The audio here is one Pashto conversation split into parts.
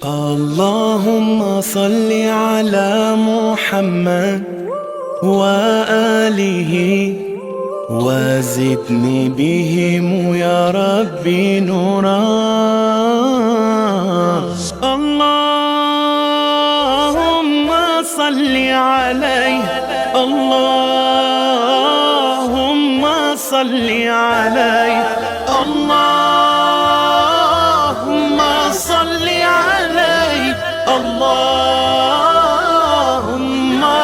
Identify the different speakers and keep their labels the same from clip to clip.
Speaker 1: اللهم صل على محمد وآله وزدني بهم يا ربي نورا. اللهم صل عليه، اللهم صل عليه، اللهم صل عليه، اللهم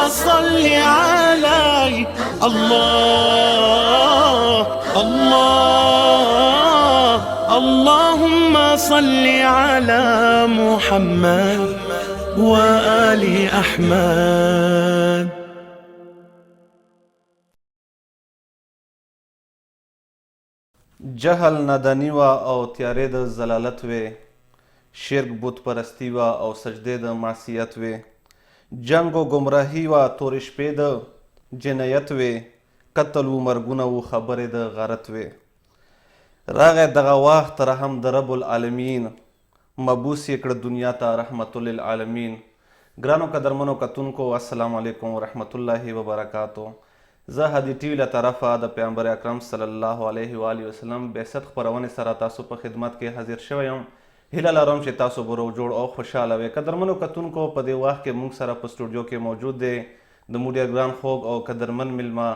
Speaker 1: صل عليه، اللهم صل على محمد وآل أحمد.
Speaker 2: جهل نادانی و او تیارې د ضلالت وې، شرک بت پرستی و او سجدې د معصیت وې، جنگ و گمراهی و تورې شپې د جنایت وې، قتل و مرګونه و خبرې د غارت وې. راغی دغه وخت رحم د رب العالمین، مبوس یې کړه دنیا ته رحمت للعالمین. ګرانو قدرمنو کتونکو السلام علیکم ورحمت الله وبرکاتو. زه هدي ټي وي له طرفه د پیغمبر اکرم صلی الله علیه و آله وسلم بعثت خپرونې سره تاسو په خدمت کې حاضر شوی یم. هیله لرم چې تاسو به روغ جوړ او خوشحاله وئ. قدرمنو کتونکو په دې وخت کې موږ سره په سټوډیو کې موجود دی د مو ډېر ګران خوږ او قدرمن میلمه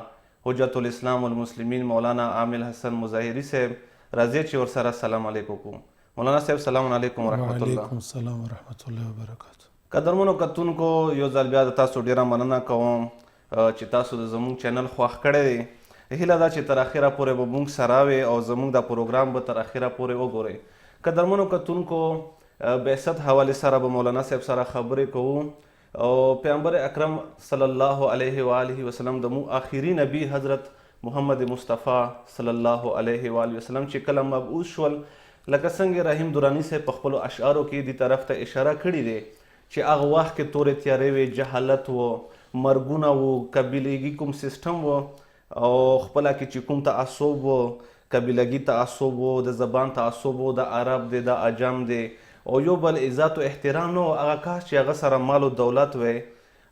Speaker 2: حجت الاسلام والمسلمین مولانا عامل حسن مظاهري صاحب. راځئ چې ورسره سلام علیکم وکړو. مولانا صاحب سلام علیکم ورحمت الله.
Speaker 3: وعلیکم السلام ورحمت الله وبرکاتو.
Speaker 2: قدرمنو کتونکو یو ځل بیا د تاسو ډیره مننه کوم چې تاسو د زموږ چینل خوښ کړی دی. هیله ده چې تر اخره پورې به موږ سره وئ او زموږ د پروګرام به تر اخره پورې وګورئ. قدرمنو کتونکو بعثت حوالې سره به مولانا صاحب سره خبرې کوو او پیغمبر اکرم صلی الله علیه و آله وسلم د مو آخري نبی حضرت محمد مصطفی صلی الله علیه و آله وسلم چې کله مبعوث شول، لکه څنګه رحیم درانی صاحب په خپلو اشعارو کې دې طرف ته اشاره کړې دی چې هغه وخت کې تورې تیارې وې، جهالت و، مرګونه و، قبیلګي کوم سیستم و او خپله کې چې کوم تعصب و، قبیلګي تعصب و، د زبان تعصب و، د عرب دی، د عجم دی او یو بل عزت و احترام نه و. هغه کاش چې هغه سره مال و دولت وی،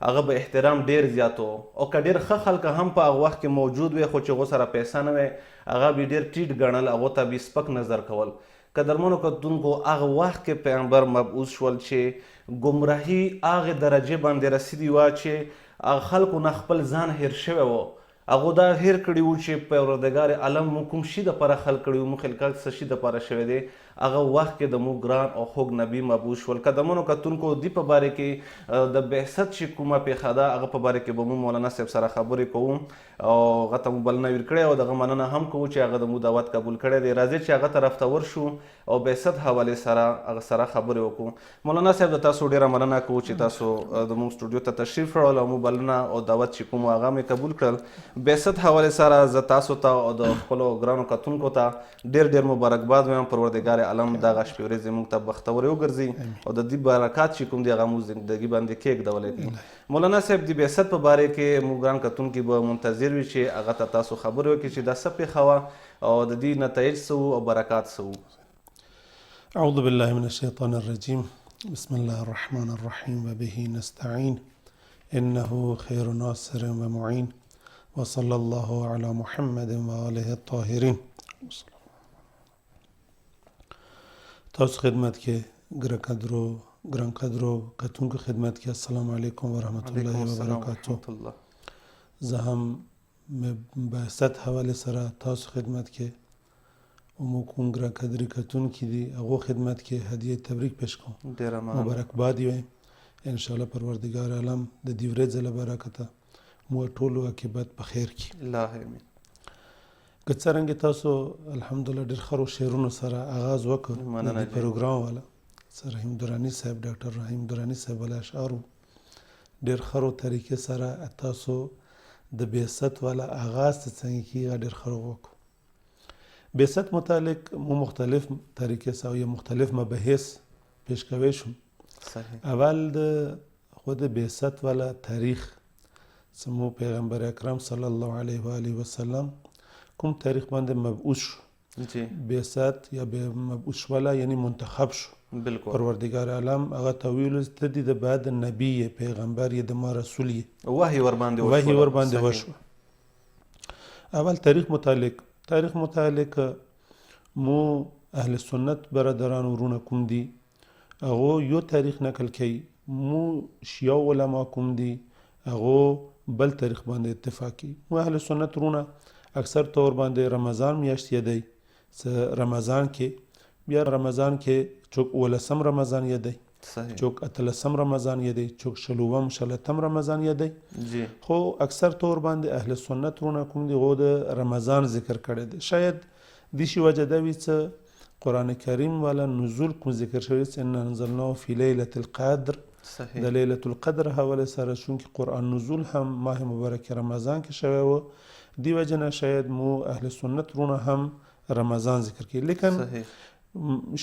Speaker 2: هغه به احترام ډیر زیات و او که ډیر ښه خلک هم په هغه وخت کې موجود وی خو چې هغو سره پیسه نه وی، هغه به ډیر ټیټ ګڼل، هغو ته به سپک نظر کول. قدرمنو کتونکو هغه وخت کې پیغمبر مبعوث شول چې ګمراهي هغې درجې باندې رسیدي وه چې هغه خلکو نه خپل ځان هیر شوی و. هغو دا هیر کړي وو چې پروردګار عالم مو کوم شي دپاره خلق کړي وو، مو خلقت څه شي دپاره شوی دی. هغه وخت کې د مو ګران او خوږ نبي مبعوث شول. قدمونو کتونکو دې په باره کې د بعثت چې کومه پیښه ده هغه په باره کې به مو مولانا صاحب سره خبرې کوو او هغه ته مو بلنه ویر کړې او دغه مننه هم کوو چې هغه د مو دعوت قبول کړی دی. راځئ چې هغه طرف ته ورشو او بعثت حوالې سره هغه سره خبرې وکړو. مولانا صاحب د تاسو ډېره مننه کوو چې تاسو د موږ سټوډیو ته تشریف راوړل او مو بلنه او دعوت چې کوم هغه مې قبول کړل. بعثت حوالې سره زه تاسو ته او د خپلو ګرانو کتونکو ته ډېر مبارکباد وایم. پروردګار عالم دغه شپې ورځې موږ ته بختورې وګرځي او د دې برکات چې کوم دی هغه موږ زندګي باندې کېږدولی کړي. مولانا صاحب د بعثت په باره کې موږ ګران کتونکي به منتظر وي چې هغه ته تاسو خبرې وکړي چې دا څه پیښه وه او د دې نتایج څه وو او برکات څه وو.
Speaker 3: اعوذ بالله من الشیطان الرجیم. بسم الله الرحمن الرحیم وبه نستعین انه خیر ناصر ومعین وصلی الله علی محمد وآله الطاهرین. تاسو خدمت کې ګران قدرو کتونکو خدمت کې السلام علیکم ورحمت الله وبرکاتو. زه هم بعثت حواله سره تاسو خدمت کې مو کوم ګران قدرې کتونکي دي هغو خدمت کې هدیه تبریک پیش کوم.
Speaker 2: ډېره مننه.
Speaker 3: مبارکباد یې وایم. انشاءالله پروردګار عالم د دې ورځې له برکته مو ټولو عاقبت په خیر کړي.
Speaker 2: الله امین.
Speaker 3: که څرنګه تاسو الحمدلله ډېر ښه شعرونو سره آغاز وکړ د پروګرام والا رحیم درانی صاحب ډاکټر رحیم درانی صاحب والا اشعارو ډېر ښه طریقې سره تاسو د بعثت والا آغاز ته څنګه کېږي ډېر ښه وکړو. بعثت متعلق مو مختلف طریقې سره یا مختلف مباحث پیش کوی شو. اول د خود بعثت والا تاریخ سمو پیغمبر اکرم صلی الله علیه و آله وسلم کوم تاریخ باندې مبعوث شو. بعثت یا مبعوث والا یعنی منتخب شو.
Speaker 2: بالکل
Speaker 3: پروردگار عالم هغه ته ویلو ته دې د بعد نبی یې پیغمبر یې د ما رسول یې
Speaker 2: وحی ور باندې
Speaker 3: وحی ور باندې وشوه. اول تاریخ متعلق مو اهل سنت برادران ورونه کوم دي هغه یو تاریخ نقل کوي، مو شیعه علما کوم دي هغه بل تاریخ باندې اتفاق کوي. مو اهل سنت ورونه اکثر طور باندې رمضان میاشت یادوي، رمضان کې بیا رمضان کې چوک 19 رمضان یادوي، چوک 18 رمضان یادوي، چوک 16 رمضان یادوي. خو اکثر طور باندې اهل سنت ورونه کوم دي هغه د رمضان ذکر کړی دی. شاید د شي وجه دا وي چې قرآن کریم والا نزول کوم ذکر شوی چې ان انزلناه فی لیلة القدر د لیلة القدر حواله سره چونکې قرآن نزول هم ماه مبارک رمضان کې شوی و، دی وجه نه شاید مو اهل سنت رونه هم رمضان ذکر کوي. لیکن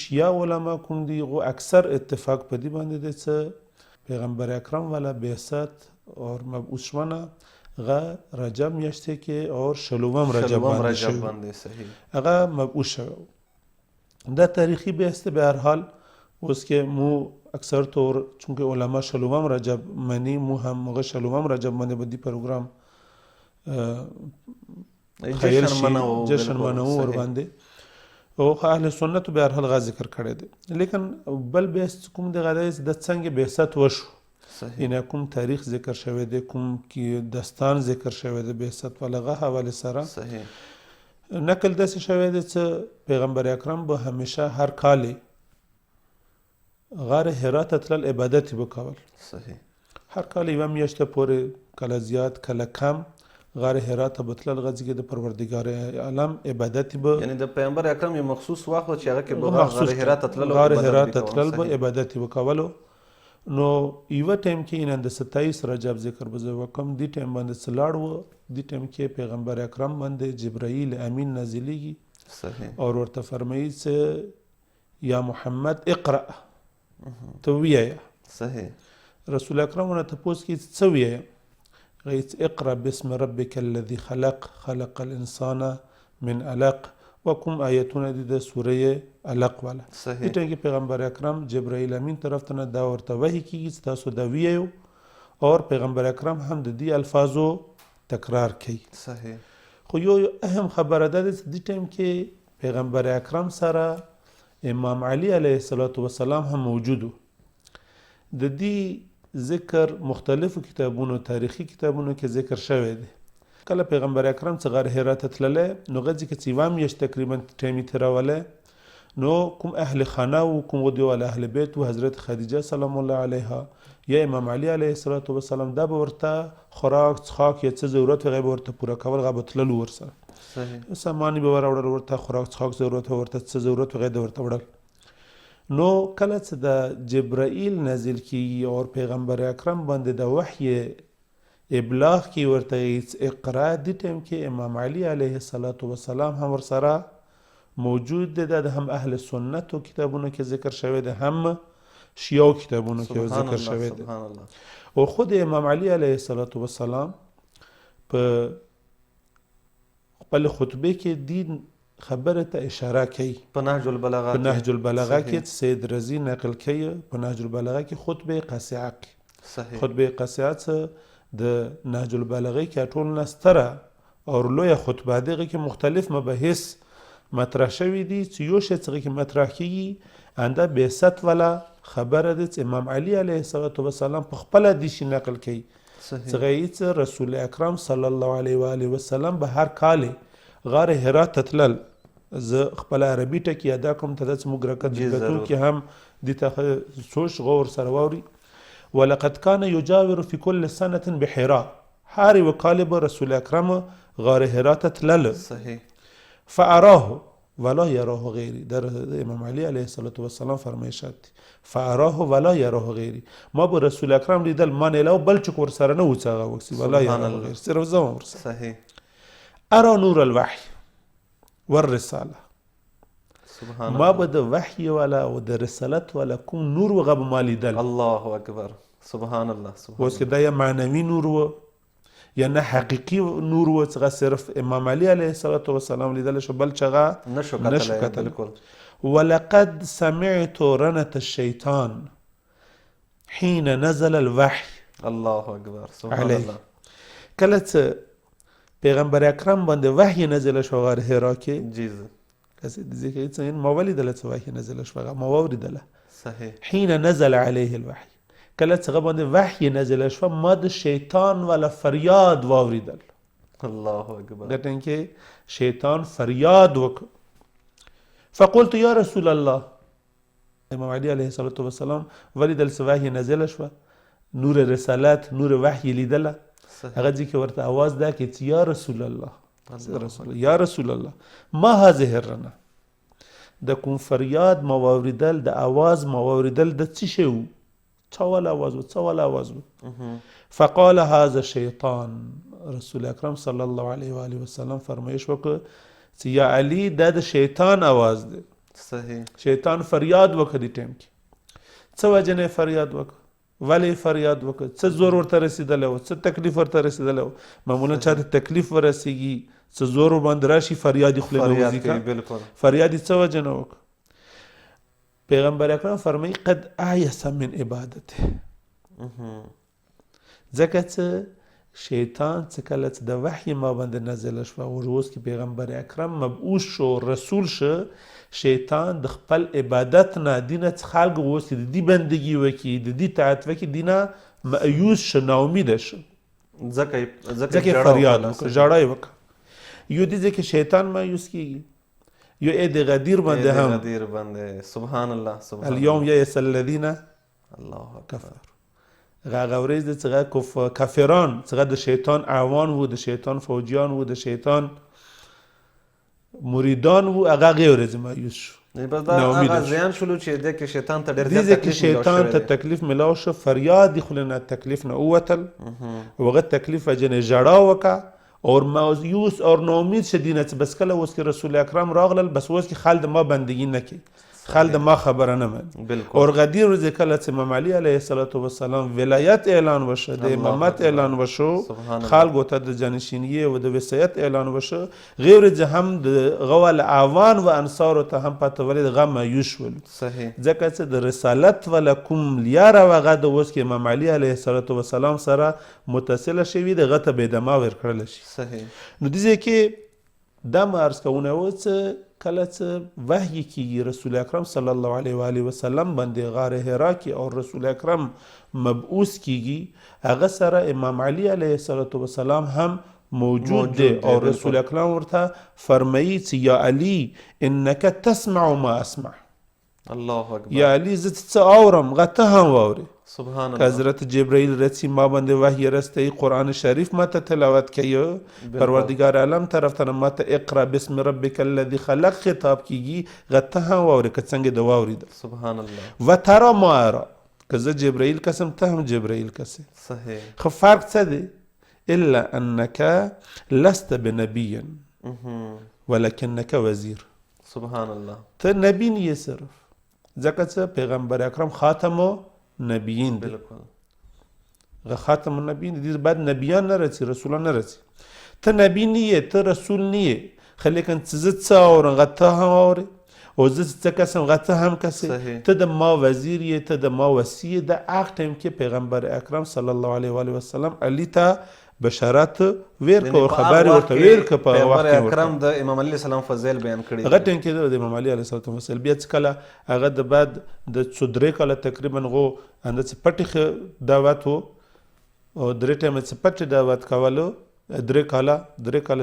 Speaker 3: شیعه علما کوم دي غو اکثر اتفاق په دې باندې دی چې پیغمبر اکرم والا بعثت اور مبعوث شونه غا رجب میاشته کې اور 16 رجب باندې شوی هغه مبعوث شوی. دا تاریخي بحث به هر حال اوس کې مو اکثر طور چونکه علما 16 رجب منی مو هم مغه 16 رجب باندې بدی پروګرام جشن منو ور باندې او اهل سنت به هر حال غا ذکر کړی دی. لیکن بل بحث کوم د غدایز د څنګه بعثت وشو ان کوم تاریخ ذکر شوی دی، کوم کې داستان ذکر شوی دی بعثت ولغه حواله سره نقل داسې شوی دی چې پیغمبر اکرم به همیشه هر کال غار حرا ته تلل عبادت به کول. هر کال یوه میاشته پورې کله زیات کله کم غار حرا ته به تلل غځي کې د پروردګار عالم عبادت به
Speaker 2: یعنی د پیغمبر اکرم یو مخصوص وخت چې هغه کې به غار حرا ته تلل
Speaker 3: غار حرا ته تلل به عبادت به کولو. نو یوه ټایم کې نن د 27 رجب ذکر به زه وکم، دی ټایم باندې څلاړ و، دی ټایم کې پیغمبر اکرم باندې جبرائیل امین نازلیږي او ورته فرمایي چې یا محمد اقرأ ته ووایه. رسول اکرم ورته تپوس کوي څه ووایه؟ غیت اقرأ باسم ربک الذي خلق الانسان من علق و کوم آیتونه دي د سوره علق والا. دې ټایم کې پیغمبر اکرم جبرائیل امین طرف ته دا ورته وحی کیږي چې تاسو دا ویایو اور پیغمبر اکرم هم د دې الفاظو تکرار کوي. خو یو اهم خبره ده چې دې ټایم کې پیغمبر اکرم سره امام علی علیه السلام هم موجود و. د دې ذکر مختلفو کتابونو تاریخي کتابونو کې ذکر شوی دی. کله پیغمبر اکرم څخه غار حرا ته تللی نو غځي کې چې یوه میاشت تقریبا ټایم یې تېرولی نو کوم اهل خانه و کوم ودی والا اهل بیت و حضرت خدیجه سلام الله علیها یا امام علی علیه السلام دا به ورته خوراک څښاک یا څه ضرورت وغیره به ورته پوره کول، هغه به تللو ورسره سامانې به راوړل ورته خوراک څښاک ضرورت ورته څه ضرورت وغیره د ورته وړل. نو کله چې د جبرائیل نازل کیږي او پیغمبر اکرم باندې د وحی ابلاغ کی ورته اقرا دي ټایم کې امام علی علیه السلام هم ورسره موجود دی. د هم اهل سنت کتابونو کې ذکر شوی دی، هم شیعه کتابونو کې ذکر شوی دی. او خود امام علی علیه السلام په خپل خطبه کې دین خبره ته اشاره کوي.
Speaker 2: په نهج
Speaker 3: البلاغه کې سید رضی نقل کوي، په نهج البلاغه کې خطبه قصیعه کې خطبه قصیعه د نهج البلاغه کې ټول نستره او لویه خطبه دغه کې مختلف مباحث مطرح شوي دي چې یو شی چې مطرح کیږي انده بعثت والا خبره ده چې امام علی علیه السلام په خپل د شي نقل کوي چې رسول اکرم صلی الله علیه و آله وسلم به هر کال غار حرا ته تلل. زه خپل عربي ټکی ادا کوم ته د مګرکت کې هم د ته سوچ غور سره واوري. ولقد كان يجاور في كل سنة بحراء هاري وكالب رسول أكرم غار حرا تتلل فأراه ولا يراه غيري. در امام علي عليه الصلاة والسلام فرمایشات فأراه ولا يراه غيري، ما به رسول اکرم لیدل ما نه لو بل چک ور سره نه وڅغه وکسي ولا يراه غير صرف زما ور سره. ارى نور الوحي والرساله، ما به د وحی والا او د رسالت والا کوم نور وغه به ما لیدل.
Speaker 2: الله اکبر سبحان الله.
Speaker 3: اوس کې دا یا معنوي نور و یا نه حقیقي نور و چې صرف امام علی علیه السلام لیدل شو بل چغه
Speaker 2: نشو کتل.
Speaker 3: ولقد سمعت رنة الشيطان حين نزل الوحي
Speaker 2: الله اکبر سبحان
Speaker 3: علیه.
Speaker 2: الله.
Speaker 3: کله چې پیغمبر اکرم باندې وحی نازله شو غار حرا کې
Speaker 2: جی
Speaker 3: کسی دیزی که ایتسا این ما ولیدله چې وحی نازله شو ما واوریدله
Speaker 2: صحیح.
Speaker 3: حین نزل علیه الوحی کله چې هغه باندې وحی نازله شو ما د شیطان والا فریاد واوریدل.
Speaker 2: الله اکبر.
Speaker 3: ګټن کې شیطان فریاد وکړ. فقلت یا رسول الله، امام علی علیه الصلاة والسلام ولیدل چې وحی نازله شو، نور رسالت نور وحی لیدله، هغه ځکه ورته आवाज دا کې چې یا رسول الله یا رسول الله ما هذه الرنه، د کوم فریاد ما واوریدل، د आवाज ما واوریدل د څه شی و؟ څه ول आवाज و؟ څه ول आवाज و؟ فقال هذا شیطان. رسول اکرم صلی الله علیه و آله وسلم فرمایش وکړ چې یا علی دا د شیطان आवाज دی.
Speaker 2: صحیح.
Speaker 3: شیطان فریاد وکړ د ټیم کې. څه وجه نه فریاد وکړ؟ ولی فریاد وکړ؟ څه زور ورته رسیدلی و؟ څه تکلیف ورته رسیدلی و؟ معمولا چاته تکلیف ورسیږي څه زور باندې راشي فریاد خپل
Speaker 2: فریاد
Speaker 3: نه
Speaker 2: کوي. بالکل.
Speaker 3: فریاد څه وجه نه وکړ؟ پیغمبر اکرم فرمایي قد آیس من عبادته. ځکه چې شیطان چې کله چې د وحی ما باندې نازله شوه او اوس کې پیغمبر اکرم مبعوث شو رسول شه، شیطان د خپل عبادت نه دینه څخه خلق اوس د دې بندگی وکړي د دې طاعت وکړي دینه مایوس شه، ناامیده شه، ځکه فریاد وکړه، ژړا یې وکړه. یو دې ځکه شیطان مایوس کیږي، یو د غدیر باندې هم
Speaker 2: غدیر باندې سبحان الله سبحان
Speaker 3: اليوم یئس الذین
Speaker 2: الله
Speaker 3: کفروا. هغه ورځ د څنګه کافران څنګه د شیطان اعوان وو، د شیطان فوجیان وو، د شیطان مریدان وو، هغه ورځ مایوس شو.
Speaker 2: بس دا هغه زیان شلو چې د کې شیطان ته ډېر زیات
Speaker 3: تکلیف ملاو شو. شیطان ته تکلیف ملاو شو، فریاد خو نه تکلیف نه ووتل، هغه تکلیف وجنه ژړا وکړه اور مایوس اور ناامید شدینه چې بس کله اوس کې رسول اکرم راغلل بس اوس کې خالد ما بندگی نه کی، خالد ما خبره نه من.
Speaker 2: بالکل.
Speaker 3: اور غدیر ورځ کله چې امام علی علیه الصلاة والسلام ولایت اعلان وشو، د امامت اعلان وشو، خلکو ته د جانشینی او د وصیت اعلان وشو، غیر ورځ هم د غوال اعوان و انصار ته هم پته ولید غم مایوس شول.
Speaker 2: صحیح.
Speaker 3: ځکه چې د رسالت ولا کوم لیاره وغه د اوس کې امام علی علیه الصلاة والسلام سره متصله شوی د غته بيدما ور کړل شي.
Speaker 2: صحیح.
Speaker 3: نو دې کې دا مارس کوونه و چې کله چې وحی کیږي رسول اکرم صلی الله علیه و آله وسلم باندې غار حرا کې او رسول اکرم مبعوث کیږي، هغه سره امام علی علیه الصلاة والسلام هم موجود دی او رسول اکرم ورته فرمایي چې یا علی انک تسمع ما اسمع.
Speaker 2: الله اکبر.
Speaker 3: یا علی زه څه اورم غته هم واوري.
Speaker 2: سبحان الله.
Speaker 3: حضرت جبرائیل رسی ما باندې وحی رسته قرآن شریف ما ته تلاوت کوي، پروردگار عالم طرف ته ما ته اقرا بسم ربک الذی خلق خطاب کیږي غته هم واوري که څنګه د واورید.
Speaker 2: سبحان الله.
Speaker 3: و ترى ما ارى که زه جبرائیل قسم ته هم جبرائیل قسم.
Speaker 2: صحیح.
Speaker 3: خو فرق څه دی؟ الا انك لست بنبي ولكنك وزیر.
Speaker 2: سبحان الله.
Speaker 3: ته نبی نه صرف، ځکه چې پیغمبر اکرم خاتم نبیین دی.
Speaker 2: بالکل.
Speaker 3: خاتم النبیین دې بعد نبیان نه رسی، رسولان نه رسی. ته نبی نه یې، ته رسول نه یې، خو لیکن څه زه څه اورم غته هم اورې او زه څه کسم غته هم کسې. ته د ما وزیر یې، ته د ما وصي یې. د هغه ټایم کې پیغمبر اکرم صلی الله علیه و آله وسلم علی ته بشارت ویر کو، خبر ورته ویر کو. په وخت
Speaker 2: پیغمبر اکرم د امام علی السلام فضیل بیان کړی.
Speaker 3: هغه ټایم کې د امام علی علیه السلام بیا چې کله هغه د بعد د 3 کاله تقریبا غو اند چې پټي دعوت وو او درې ټایم چې پټي دعوت کولو، 3 کاله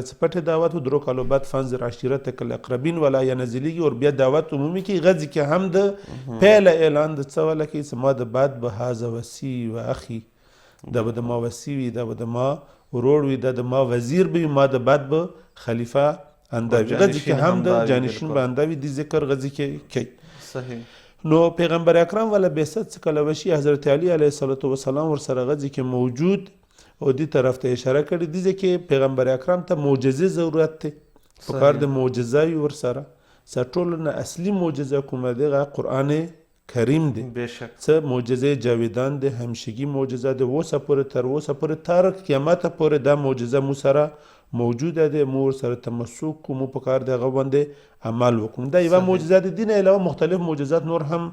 Speaker 3: چې پټي دعوت وو، 3 کالو بعد فنزر عشیرتک الاقربین ولا ینزلیږي اور بیا دعوت عمومي کې غځ کې هم د پهله اعلان د څه ولا کې چې ما د بعد به هاذا وسی و اخی، دا به د ما وسی وي، دا به د ما ورور وي، دا د ما وزیر به ما د بعد به خلیفہ انداوي، غځ کې هم د جانشین به انداوي. د ذکر غځ کې کوي.
Speaker 2: صحیح.
Speaker 3: نو پیغمبر اکرم ولا بعثت کله وشي حضرت علی علیه الصلاة والسلام ور سره غځ کې موجود او دې طرف ته اشاره کړې دي چې پیغمبر اکرم ته معجزه ضرورت دی، په کار د معجزه ور سره ټول نه اصلي معجزه کومه دی قرآن کریم دی
Speaker 2: بشک
Speaker 3: څه معجزې جاویدان دی همیشگی معجزه دی اوسه پورې تر اوسه پورې تر قیامته پورې دا معجزه مو سره موجوده دی مو ورسره تمسک کوو مو پکار دی هغه باندې عمل وکړو دا یوه معجزه دی دین علاوه مختلف معجزات نور هم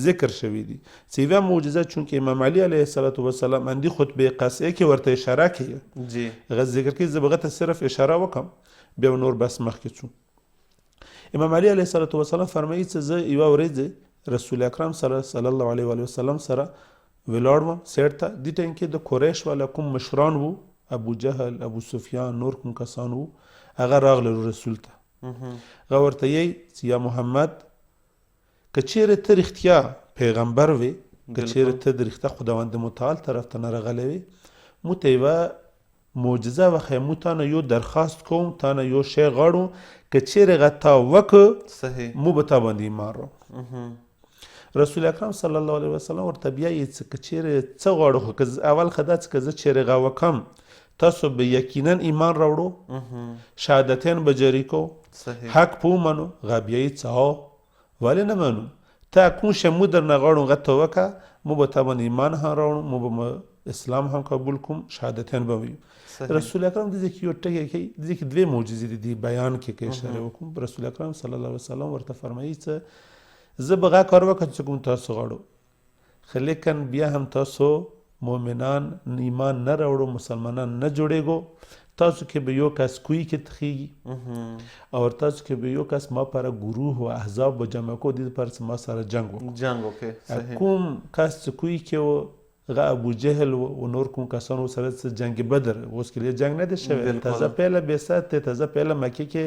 Speaker 3: ذکر شوي دي چې یوه معجزه چونکې امام علي علیه الصلاة والسلام اندي خطبه قصیه کې ورته اشاره کوي
Speaker 2: جی
Speaker 3: هغه ذکر کوي زه به هغه ته صرف اشاره وکړم بیا نور بس مخکې ځو امام علي علیه الصلاة والسلام فرمایي چې زه یوه ورځ رسول اکرم صلی الله علیه وسلم سره ولاړ وم سیټ ته دې ټایم کې د قریش والا کوم مشران وو ابو جهل ابو سفیان نور کوم کسان وو هغه راغلل رسول ته هغه ورته یی چې یا محمد که چیرې ته رښتیا پیغمبر وې که چیرې ته د رښتیا خداوند متعال طرف ته نه راغلی وې مو ته یوه معجزه وښیه مو تا نه یو درخواست کوم تا نه یو شی غواړو که چیرې هغه تا وکړه
Speaker 2: صحیح
Speaker 3: مو به تا باندې ایمان راوړو رسول اکرم صلی الله علیه وسلم ورته بیا یې څه که چیرې څه غواړو خو که اول ښه دا چې که زه چیرې هغه وکړم تاسو به یقینا ایمان راوړو شهادتین به جاري کوو
Speaker 2: صحیح
Speaker 3: حق په ومنو هغه بیا یې څه ولې نه منو ته کوم شی مو درنه غواړو هغه ته وکړه مو به تا باندې ایمان هم راوړو مو به اسلام هم قبول کوم شهادتین به ویو رسول اکرم دې کې یو ټکی کوي دې کې دوې معجزې دي بیان کې که اشاره وکړم رسول اکرم صلی الله علیه وسلم ورته فرمایي چې زه به هغه کار وکړم چې کوم تاسو غواړو خو لیکن بیا هم تاسو مؤمنان ایمان نه راوړو مسلمانان نه جوړېږو تاسو کې به یو کس کوی کې تخیږي او تاسو کې به یو کس ما پر گروه و احزاب به جمع کو دې پر ما سره جنگ
Speaker 2: وکړو صحیح
Speaker 3: کوم کس کوی کې هغه ابو جهل و نور کوم کسانو سره جنگ بدر اوس کې جنگ نه دی شوی تازه پیله بیسات تازه پیله مکه کې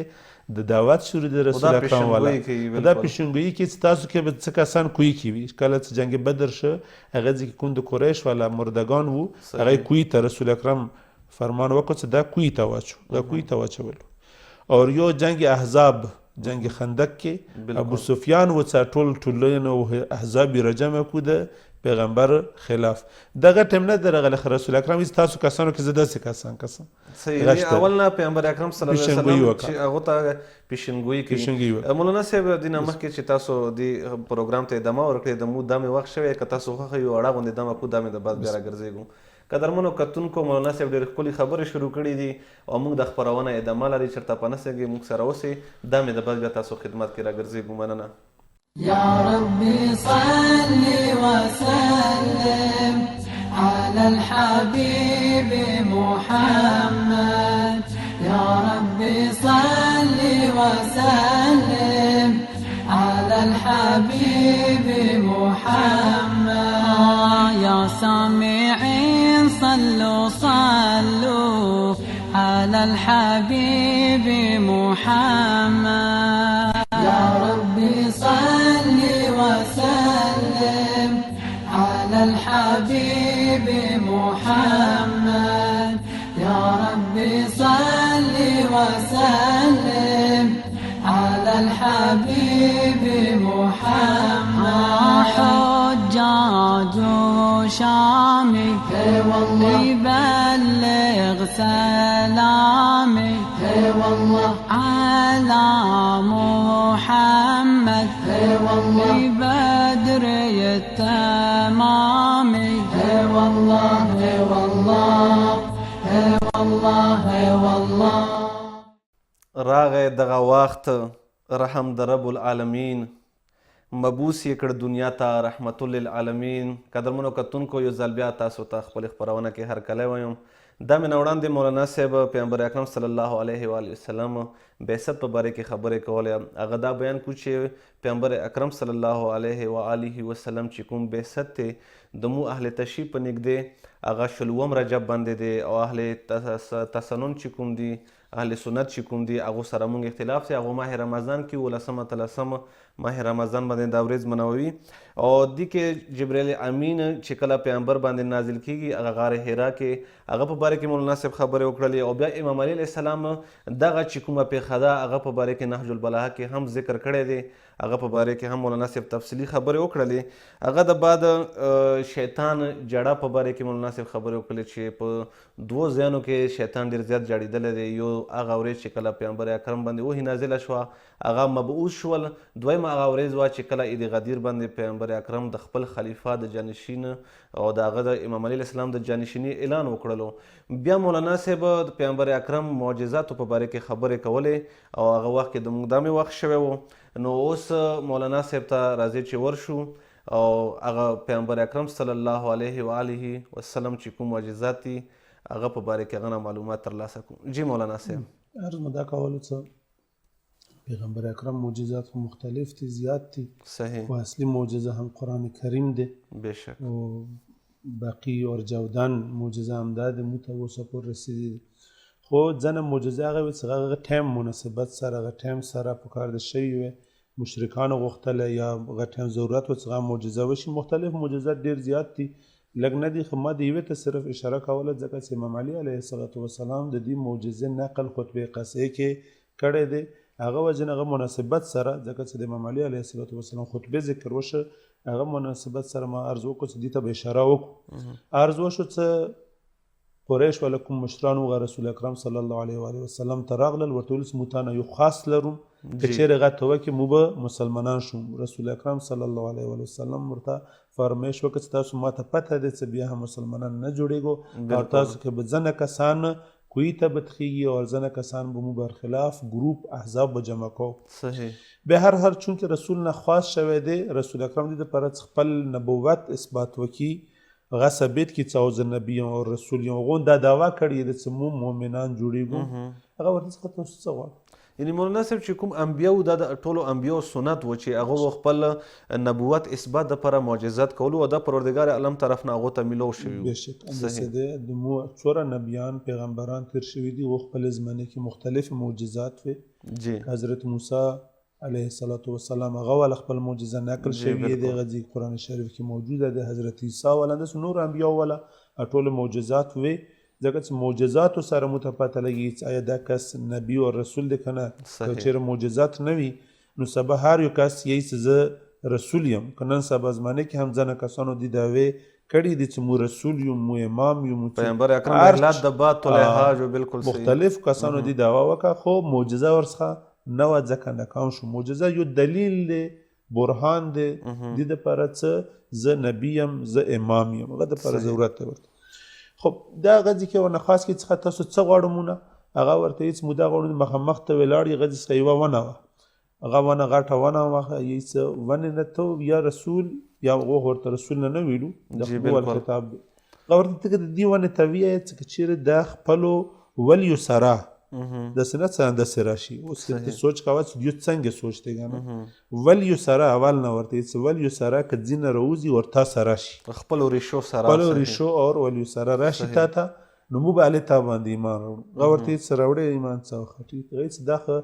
Speaker 3: د دعوت شروع د رسول اکرم والا دا پیشنګویي کې تاسو کې به څه کسان کوی کی وي کله چې جنگ بدر شو هغه ځکه کوم د قریش والا مردگان وو هغه کوی ته رسول اکرم فرمان وکړ چې دا کوی ته واچو دا کوی ته واچول او یو جنگ احزاب جنگ خندق کې ابو سفیان و ټول احزاب رجمه کو د پیغمبر خلاف دغه ټیم نه درغله رسول اکرم تاسو کسانو کې زده څه کسان
Speaker 2: صحیح اول نه پیغمبر اکرم صلی الله علیه وسلم چې هغه ته پیشنګوئی کوي مولانا صاحب دینه مخکې چې تاسو د پروګرام ته ادامه ورکړئ د مو دمه وخت شوی که تاسو خو یو اړه غونډه دمه کو دمه د بعد بیا راګرځېږو قدرمنو کتونکو مولانا صاحب ډېر ښکلې خبرې شروع کړي دي او موږ د خپرونه ادامه لري چېرته په نه سګي موږ سره اوسئ دمه د بعد بیا تاسو خدمت کې راګرځېږو مننه
Speaker 4: يا ربي صل وسلم على الحبيب محمد يا ربي صل وسلم على الحبيب محمد يا سامعين صلوا على الحبيب محمد يا ربي صل وسلم على الحبيب محمد يا ربي صل وسلم على الحبيب محمد حجاج شامي يبلغ سلامي والله على محمد بدر التمام والله
Speaker 2: راغی دغه وخت رحم د رب العالمین مبوس یې کړ دنیا ته رحمت للعالمین قدرمنو کتونکو یو ځل بیا تاسو ته خپلې خپرونه کې هرکلی وایم دا مې نه وړاندې مولانا صاحب پیغمبر اکرم صلی الله علیه و وسلم بعثت په باره کې خبرې کولې هغه دا بیان کړو چې پیغمبر اکرم صلی الله علیه و وسلم چې کوم بعثت دی د مو اهل تشریف په نږدې هغه شلوم رجب باندې دی او اهل تسنن چې کوم دی اهل سنت چې کوم دی هغو سره مونږ اختلاف دی هغو ماه رمضان کې 13 ماه رمضان باندې دا ورځ منوي او دې کې جبرائیل امین چې کله پیغمبر باندې نازل کیږي هغه غار حرا کې هغه په باره کې مولانا صاحب خبرې وکړلې او بیا امام علی علیه السلام دغه چې کومه پیښه ده هغه په باره کې نهج البلاغه کې هم ذکر کړی دی هغه په باره کې هم مولانا صاحب تفصیلي خبرې وکړلې هغه د بعد شیطان جړه په باره کې مولانا صاحب خبرې وکړلې چې په 2 ځایونو کې شیطان ډېر زیات جړېدلی دی یو هغه ورځ چې کله پیغمبر اکرم باندې وحی نازله شوه هغه مبعوث شول دویمه هغه ورځ وه چې کله عید غدیر باندې پیغمبر پیغمبر اکرم د خپل خلیفه د جانشین او د هغه د امام علی اسلام د جانشیني اعلان وکړلو. بیا مولانا صاحب د پیغمبر اکرم معجزاتو په باره کې خبرې کولې او هغه وخت کې د موږ دامې وخت شوی و. نو اوس مولانا صاحب ته راځي چې ورشو او هغه پیغمبر اکرم صلی الله علیه و آله وسلم چې کوم معجزات دي هغه په باره کې هغه معلومات ترلاسه کړو. جی مولانا صاحب.
Speaker 3: عرض مو دا کولو څه پیغمبر اکرم معجزات مختلف دي، زیات دي.
Speaker 2: صحیح.
Speaker 3: و اصلی معجزه هم قرآن کریم دی.
Speaker 2: بشک.
Speaker 3: و باقی اور جودان معجزه هم دا دی، مو ته اوسه پورې رسېدلي دي. خو ځنه معجزې هغه وي چې هغه ټایم مناسبت سره هغه ټایم سره په کار د شوي وي، مشرکانو غوښتله یا هغه ټایم ضرورت و چې هغه معجزه وشي. مختلف معجزات ډېر زیات دي، لږ نه دي. خو ما د یوې ته صرف اشاره کوله ځکه چې امام علي علیه السلام د دې معجزې نقل خطبې قصې کې کړی دی. هغه وجه نه هغه مناسبت سره ځکه چې د امام علي علیه السلام خطبې ذکر وشه، هغه مناسبت سره ما عرض وکړو چې دې ته به اشاره وکړو. عرض وشو چې قریش ولا کوم مشران وغه رسول اکرم صلی الله علیه و وسلم ته راغلل، ورته ویل چې موږ تا نه یو خاص لرو که چېرې هغه ته وکړي موږ به مسلمانان شو. رسول اکرم صلی الله علیه و وسلم ورته فرمایش وکړ چې تاسو ما ته پته دی چې بیا هم مسلمانان نه جوړېږو او تاسو که به ځنه کسان کوی ته بدخیږي او ځنه کسان به مو برخلاف ګروپ احزاب به جمع کوو.
Speaker 2: صحیح.
Speaker 3: به هر چونکې رسول نه خواست شوی دی، رسول اکرم دې دپاره خپل نبوت اثبات وکړي، هغه ثابت کړي چې او زه نبي یم او رسول یم. هغو دا دعوا کړې ده چې موږ مؤمنان جوړېږو. هغه ورته څخه تاسو څه غواړئ؟
Speaker 2: یعنی مولانا صاحب چې کوم انبیاو دا د ټولو انبیاو سنت و چې هغه خپل نبوت اثبات دپاره معجزات کولو او دا پروردګار عالم طرف نه هغو ته میلو شوي وو.
Speaker 3: بېشک همداسې دی. د مو څوره نبیان پیغمبران تېر شوي دي، هغو خپل زمانې کې مختلف معجزات وې.
Speaker 2: جی.
Speaker 3: حضرت موسی علیه السلام هغه والا خپل معجزه نقل شوي دی، هغه ځي قرآن شریف کې موجوده دی. حضرت عیسی والا همداسې نور انبیاو والا ټول معجزات وې. ځکه چې معجزاتو سره مو ته پته لګي چې آیا دا کس نبي او رسول دی که نه. که چېرې معجزات نه وي نو سبا هر یو کس یی چې زه رسول یم. که نن سبا زمانه کې هم ځنه کسانو دي دعوې کړي دي چې مو رسول یو، مو امام یو، مو
Speaker 2: پیغمبر اکرم احلاد د بات الحاج بالکل صحیح.
Speaker 3: مختلف کسانو دي دعوا وکړه خو معجزه ورڅخه نه وه ځکه ناکام شو. معجزه یو دلیل دی، برهان دی دې دپاره چې زه نبي یم، زه امام یم. هغه دپاره ضرورت دی ورته. خب دا غځي کې ورنه خاص کې څخه تاسو څه غواړو مونه هغه ورته هېڅ موده غواړو مخامخ ته ولاړ غځي څخه یوه ونه وه، هغه ونه غټه ونه وه، یی څه ونې نه ته یا رسول یا هغه ورته رسول نه ویلو د خپل خطاب دی. هغه ورته ته د دې ونې ته ویایې چې چېرې د خپلو ولیو سره داسې نه څه انداسې راشي. اوس ته سوچ کوه چې دوی څنګه سوچ دی که نه ولیو سره اول نه ورته چې ولیو سره که ځینه راوځي ورته سره راشي،
Speaker 2: خپلو ریشو سره
Speaker 3: خپلو ریشو او ولیو سره راشي تا ته، نو موږ به هلې تا باندې ایمان راوړو. هغه ورته هېڅ څه راوړی ایمان څه وخټي هغه چې دا خو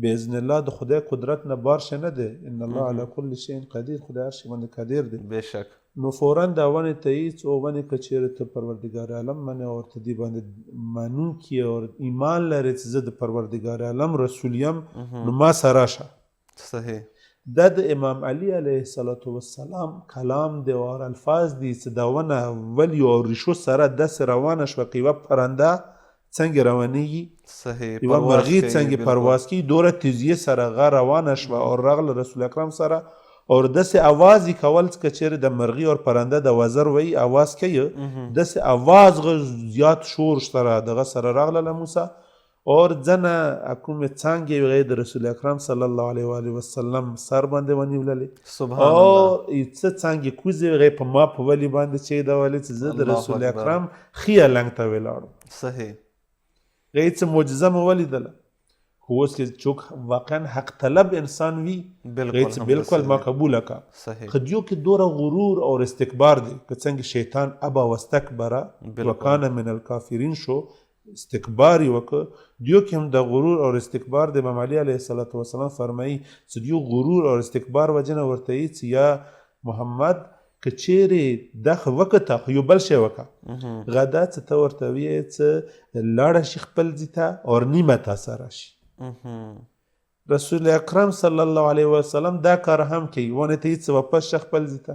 Speaker 3: باذن الله د خدای قدرت نه بار شی نه دی. ان الله علی کل شیء قدیر، خدای هر شي باندې قادر دی.
Speaker 2: بېشک.
Speaker 3: نو فوراً دا ونې ته هېڅ او ونې که چېرې ته پروردګار عالم منې او ورته دې باندې منونکي او ایمان لرې چې زه د پروردګار عالم رسول یم نو ما سره راشه.
Speaker 2: صحیح.
Speaker 3: دا د امام علي علیه السلام کلام دی او الفاظ دي چې دا ونه ولیو او ریشو سره داسې روانه شوه که یوه پرنده څنګه روانېږي،
Speaker 2: صحیح،
Speaker 3: یوه مرغۍ څنګه پرواز کوي، دوره تیزیې سره هغه روانه شوه او راغله رسول اکرم سره او داسې اواز یې کول که چېرې د مرغۍ او پرنده د وزر وایي اواز کوي، داسې اواز زیات شور سره دغه سره راغله موسی او ځنه کومې څانګې هغې د رسول اکرم صلی الله علیه وسلم سر باندې ونیوللې
Speaker 2: سبحان
Speaker 3: او
Speaker 2: الله.
Speaker 3: څه څانګې کوزې هغې په ما په ولي باندې چیدولې چې زه د رسول اکرم ښي النګ ته ولاړم.
Speaker 2: صحیح.
Speaker 3: هغې څه معجزه مې ولیدله. خو اوس کې چوک واقعا حق طلب انسان وي بالکل ما قبوله کا. خدیو کې دوره غرور او استکبار دی که څنګه شیطان ابا واستکبره وکانه من الکافرین شو، استکبار یې وکړه. دیو کې هم د غرور او استکبار د امام علي علیه السلام فرمایي چې دیو غرور او استکبار وجه نه ورته یي چې یا محمد که چیرې دا خو وکړه خو یو بل شی وکړه غدا چې ته ورته ویې چې لاړه شي خپل ځي ته او نیمه تا سره شي. رسول اکرم صلی الله علیه وسلم دا کار هم کوي، ونه ته هېڅ واپس شه خپل ځي ته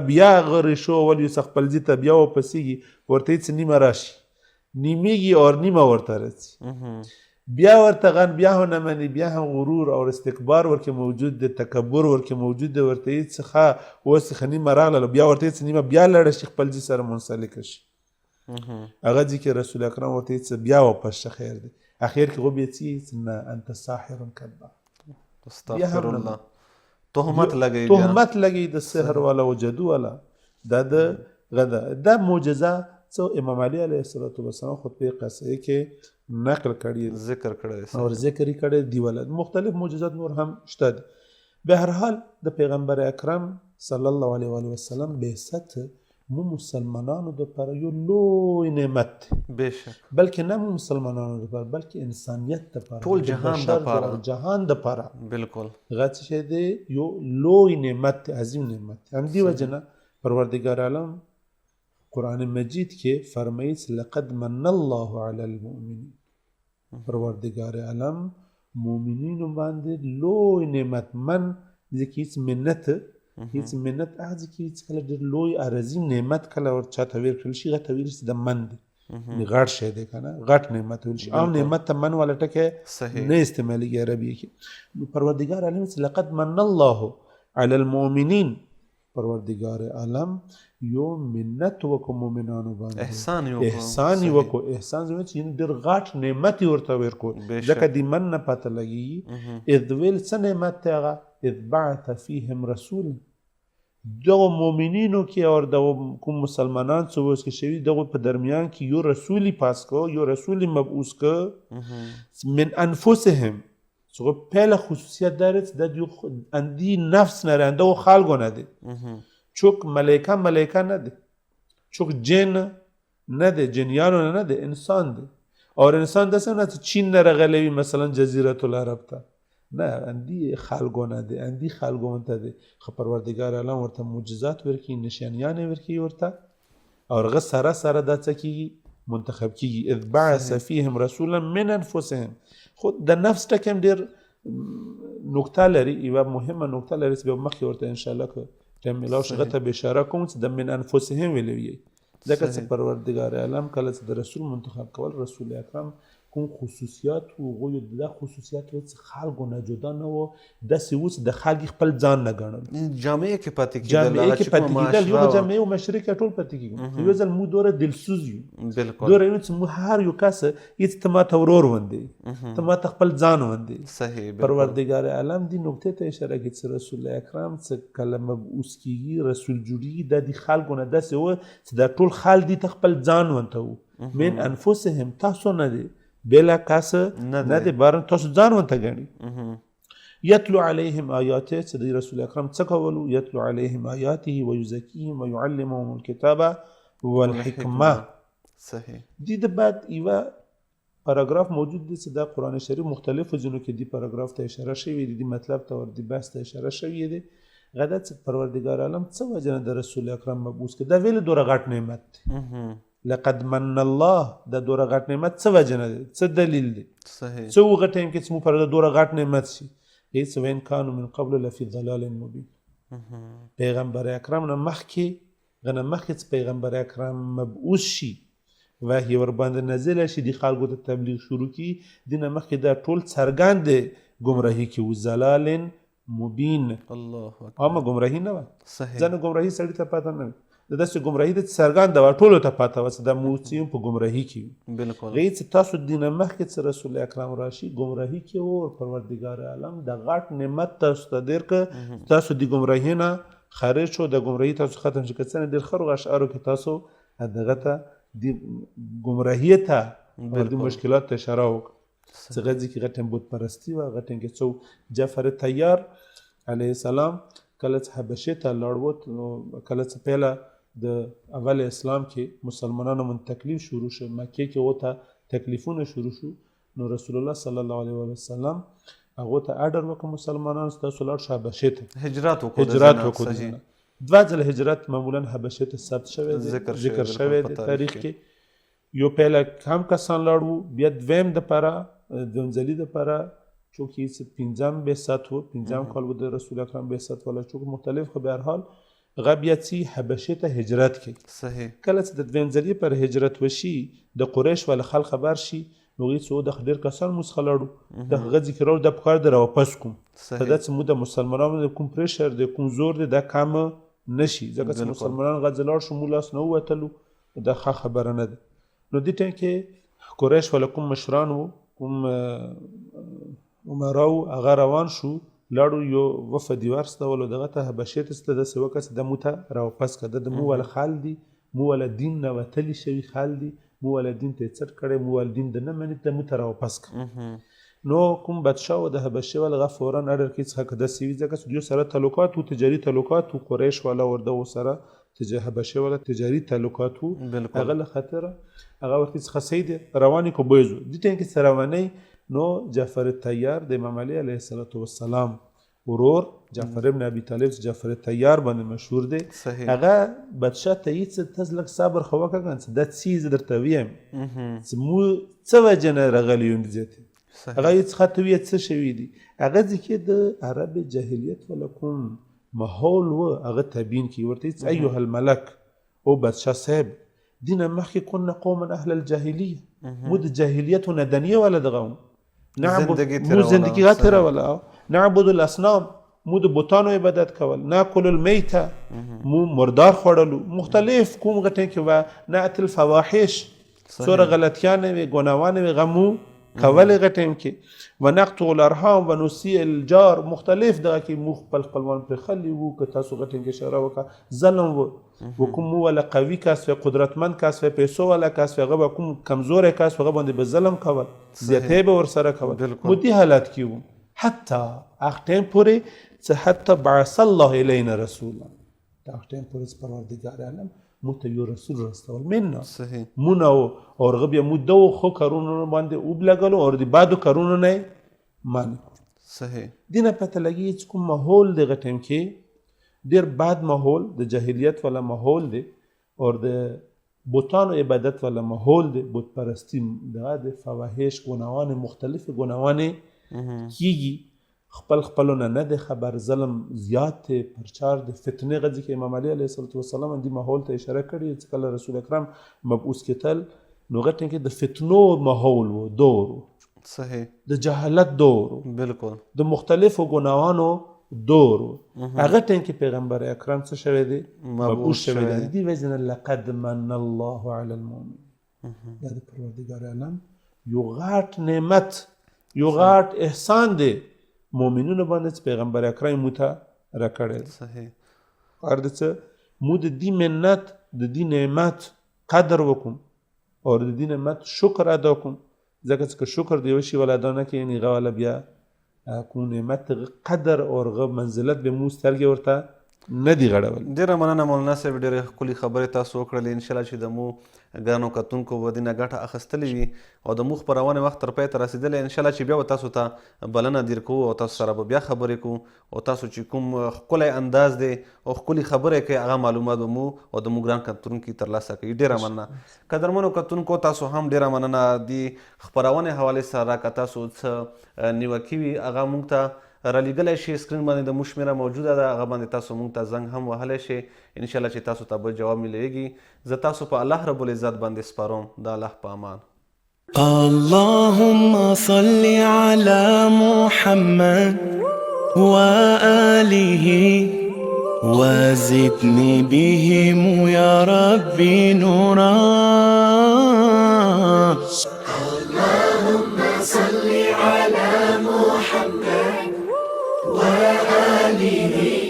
Speaker 3: بیا هغه ریشو ولیو څه خپل ځي ته بیا واپسېږي ورته هېڅ نیمه راشي، نیمېږي او نیمه ورته راځي. بیا ورته غن بیا هم نه مني، بیا هم غرور او استکبار ورکې موجود دی، تکبر ورکې موجود دی، ورته یې څخه اوس څخه نیمه راغله بیا ورته یې نیمه بیا لاړه شي خپل ځي سره منسلکه شي. هغه ځي کې رسول اکرم ورته یې بیا واپس شه خیر دی. اخر کې خو بیا څه نه انت ساحر کذاب،
Speaker 2: استغفر الله، تهمت لګوي،
Speaker 3: تهمت لګوي د سحر والا او جادو والا. دا د غدا دا معجزه څو امام علي علیه السلام خطبه قصه کې نقل کړي
Speaker 2: ذکر کړی
Speaker 3: او ذکر کړي دی ولادت مختلف معجزات نور هم شته دي. به هر حال د پیغمبر اکرم صلی الله علیه و وسلم بعثت مو مسلمانانو لپاره یو لوی نعمت دی،
Speaker 2: بشک،
Speaker 3: بلکې نه مو مسلمانانو لپاره بلکې انسانیت لپاره،
Speaker 2: ټول جهان لپاره،
Speaker 3: جهان لپاره
Speaker 2: بالکل
Speaker 3: هغه څه دی یو لوی نعمت دی، عظیم نعمت دی. همدې وجه نه پروردګار عالم قرآن مجید کې فرمایي لقد من الله علی المؤمنین، پروردګار عالم مؤمنینو باندې لوی نعمت من ځکه هیڅ منت هیڅ منت هغه ځکه هیڅ کله ډېر لوی عظیم نعمت کله ور چاته ورکړل شي هغه ته ویل شي د من دی، غټ شی دی که نه غټ نعمت ویل شي. عام نعمت ته من والا ټکی نه استعمالیږي عربي کې. نو پروردګار عالم لقد من الله علی المؤمنین، پروردګار عالم یو منت وکړو مؤمنانو باندې، احسان یې وکړو. احسان زموږ چې ډېر غټ نعمت یې ورته ورکړو ځکه د من نه پته لګېږي. اذ ویل څه نعمت دی هغه؟ اذ بعث فیهم رسولا، دغو مؤمنینو کې او دغو کوم مسلمانان څه اوس کې شوي دغو په درمیان کې یو رسول پاس کو، یو رسول مبعوث کو من انفسهم. څه پهله خصوصیت داره چې د اندی نفس نه رنده و خلکو نه دی، چوک ملائکه نه دی، چوک جن نه دی، جنیانو نه دی، انسان دی. اور انسان داسې نه چې چین نه راغلی وي مثلا جزیرة العرب ته، نه اندی خلکو نه دی، اندی خلکو ته دی. خو پروردګار عالم ورته معجزات ورکړي، نشانیانې ورکړي ورته، او هغه سره سره دا څه کېږي منتخب کېږي. اذ بعث فیهم رسولا من انفسهم. خو د نفس ټکی هم ډېر نکته لري، یوه مهمه نکته لري چې بیا مخکې ورته انشاءالله که ټایم میلاو شي هغه ته به اشاره کوم چې د من انفسهم ویلی وي. ځکه چې پروردګار عالم کله چې د رسول منتخب کول، رسول اکرم کوم خصوصیات و هغوی دا خصوصیات و چې خلکو نه جدا نه و، داسې و چې د خلک خپل ځان نه ګڼل،
Speaker 2: جامعه کې پاتې کېدل،
Speaker 3: جامعه کې پاتې کېدل. یو جامعه و مشرک ټول پاتې کېږو. یو ځل مو دوره دلسوز یو، دوره یو چې مو هر یو کس هېڅ ته ماته ورور وندې، ته ماته خپل ځان وندې.
Speaker 2: صحیح.
Speaker 3: پروردګار عالم دې نقطې ته اشاره کوي چې رسول اکرم چې کله مبعوث کېږي، رسول جوړېږي، دا د خلکو نه داسې و چې دا ټول خلک دې ته خپل ځان ونته و. من انفسهم، تاسو نه دی بلا کس نه دی، بارن تاسو ځان ونته ګڼي. یتلو علیهم آیاته، چې د رسول اکرم څه کولو؟ یتلو علیهم آیاته ویزکیهم ویعلمهم الکتاب والحکمه.
Speaker 2: صحیح.
Speaker 3: دې د بعد یوه پاراګراف موجود دی چې دا قرآن شریف مختلفو ځینو کې دې پاراګراف ته اشاره شوې دی، دې مطلب ته ور دې بحث ته اشاره شوې دی. هغه دا چې پروردګار عالم څه وجه نه د رسول اکرم مبعوث کړ؟ دا ویلې دوره غټ نعمت دی. لقد من الله، دا دوره غټ نعمت څه وجه نه دی؟ څه دلیل دی؟
Speaker 2: صحیح.
Speaker 3: څه وغه ټایم کې چې مو پر دوره غټ نعمت شي؟ هیڅ وین کانو من قبل لفی ضلال مبین. پیغمبر اکرم نه مخکې چې پیغمبر اکرم مبعوث شي، وحی ور باندې نازله شي، د خلکو ته تبلیغ شروع کړي، دینه مخکې دا ټول څرګند ګمراهي کې و، ضلال مبین.
Speaker 2: الله اکبر.
Speaker 3: عامه ګمراهي نه وه،
Speaker 2: صحیح.
Speaker 3: ځنه ګمراهي سړي ته پته نه وي، د داسې ګمراهي د څرګنده وه، ټولو ته پته وه چې دا موسیون په ګمراهي کې وي.
Speaker 2: بالکل.
Speaker 3: غي چې تاسو دینه مخکې چې رسول اکرم راشي ګمراهي کې و، پروردګار عالم د غټ نعمت تاسو ته ډېر که تاسو د ګمراهي نه خارج شو، د ګمراهي تاسو ختم شي. که څه نه ډېر ښه اشعارو کې تاسو دغه ته د ګمراهي ته او د مشکلات ته اشاره وکړه. چې هغه ځای کې غټ بت پرستي وه، هغه ټایم کې څو جعفر طیار علیه السلام کله چې حبشې ته لاړ ووت، نو کله چې پهله د اول اسلام کې مسلمانانو من تکلیف شروع شو، مکې کې هغو ته تکلیفونه شروع شو، نو رسول الله صلی الله علیه وسلم هغو ته اډر وکړ مسلمانانو چې تاسو لاړ شو حبشې ته،
Speaker 2: هجرت وکړو.
Speaker 3: دوه ځله هجرت معمولا حبشې ته ثبت شوی دی، ذکر شوی دی تاریخ کې. یو پهله کم کسان لاړ وو، بیا دویم دپاره دویم ځلي دپاره چونکې پنځم بعثت و، پنځم کال و د رسول اکرم بعثت والا، چونکې مختلف خو به هر حال هغه بیا چې حبشې ته هجرت کوي.
Speaker 2: صحیح.
Speaker 3: کله چې د دویم ځلي پر هجرت وشي، د قریش والا خلک خبر شي، نو هغې څه د ډېر کسان موږ څخه لاړو د هغه ذکر دا پکار دی راواپس کوم په داسې موږ د مسلمانانو د کوم پریشر دی کوم زور دی دا کامه نشي ځکه چې مسلمانان غځې لاړ شو موږ لاس نه ووتلو دا ښه خبره نه ده. نو دې ټایم کې قریش والا کوم مشران وو کوم عمراو هغه روان شو لاړو یو وفد یې واستولو دغه ته حبشې ته ستله داسې وکړه چې دا مو ته راواپس کړه د مو والا خال دي مو والا دین نه وتلی شوي خال دي مو والا دین ته یې څټ کړی مو والا دین د نه مني ته مو ته راواپس کړه. نو کوم بادشاه و د حبشې والا هغه فورا اډر کړي څخه که داسې وي ځکه چې دوی سره تعلقات وو تجاري تعلقات وو قریش والا ورده ورسره حبشې والا تجاري تعلقات وو هغه له خطره هغه ورته څخه صحیح دی روانې کو بویزو دې ټایم کې څه روانۍ نو جعفر طیار د امام علي علیه الصلاة والسلام ورور جعفر ابن ابي طالب جعفر طیار باندې مشهور دی هغه بادشاه ته یې څه ته لږ صبر خو وکړه کنه دا څه درته ویم چې مو څه وجه نه راغلی یو دې هغه یې څخه ته ویې څه شوي دي هغه ځکه د عرب جاهلیت والا کوم ماحول و هغه تبیین کړي ورته یې ایها الملک او بادشاه صاحب دینه مخکې کنا قوما اهل الجاهلیه مو د جاهلیت نه دنیه ولا دغه مو زندگی غا تیروله نعبد الاصنام مو د بوتانو عبادت کول ناکل المیته مو مردار خوړلو مختلف کوم غټې کې و نعت الفواحش سوره غلطیانې وي ګناوانې وي غمو کولې غټې کې و نقطع الارحام و نسیء الجار مختلف دغه کې مو خپل خپلوان پرې خلي وو که تاسو غټې کې اشاره وکړه ظلم و کوم مو ولا قوي کس و قدرتمند کس و پیسو والا کس و هغه کوم کمزور کس هغه باندې به ظلم کول زیاتې به ورسره کول مو دې حالت کې وو حتی هغه ټایم پورې چې حتی بعث الله الینا رسولا دا هغه ټایم پورې پروردګار عالم مو ته یو رسول راستول مننا مونږ او هغه بیا مو دو خو کارونو باندې وبلګلو او د بعدو کارونو نه مانع
Speaker 2: صحیح
Speaker 3: دینه پته لګي چې کوم ماحول دغه ټایم کې ډېر بد ماحول د جاهلیت والا ماحول دی او د بوتانو عبادت والا ماحول دی بت پرستی دغه د فواحش ګناوانې مختلفې ګناوانې کیږي خپل خپلونه نه د خبر ظلم زیات دی پرچار د فتنې غځي کې امام علي علیه الصلاة والسلام دې ماحول ته اشاره کړې چې کله رسول اکرم مبعوث کېدل نو هغه ټایم کې د فتنو ماحول و دور
Speaker 2: صحیح
Speaker 3: د جهالت دور
Speaker 2: بالکل
Speaker 3: د مختلفو ګناوانو دور هغه ټایم کې پیغمبر اکرم څه شوی دی مبعوث شوی دی دې وجه نه لقد من الله علی المؤمنین دا د پروردګار عالم یو غاټ نعمت یو غاټ احسان دی مؤمنونو باندې پیغمبر اکرم مو ته راکړی
Speaker 2: صحیح
Speaker 3: کار د څه مو د دې منت د دې نعمت قدر وکړو او د دې نعمت شکر ادا کوم ځکه چې شکر دی یو شی ولا ادا نه کوي یعنې هغه والا بیا کوم نعمت قدر او هغه منزلت به مو سترګې ورته نه دي غړول.
Speaker 2: ډېره مننه مولانا صاحب ډېرې ښکلې خبرې تاسو وکړلې انشاءالله چې د مو ګرانو کتونکو به دې نه ګټه اخیستلې وي او د مو خپرونې وخت تر پای ته رسېدلی انشاءالله چې بیا به تاسو ته بلنه دیر کوو او تاسو سره به بیا خبرې کوو او تاسو چې کوم ښکلی انداز دی او ښکلې خبرې کوي هغه معلومات به مو او د مو ګران کتونکي ترلاسه کوي. ډېره مننه قدرمنو کتونکو تاسو هم ډېره مننه د خپرونې حوالې سره که تاسو څه نیوکې وي هغه موږ ته رالیږلی شي سکرین باندې د مو شمېره موجوده ده هغه باندې تاسو موږ ته زنګ هم وهلی شي انشاءالله چې تاسو ته به جواب میلیږي زه تاسو په الله رب العزت باندې سپارم د الله په امان.
Speaker 1: اللهم صل على محمد وآله وزدني بهم يا ربي نورا. اللهم صل على محمد وآله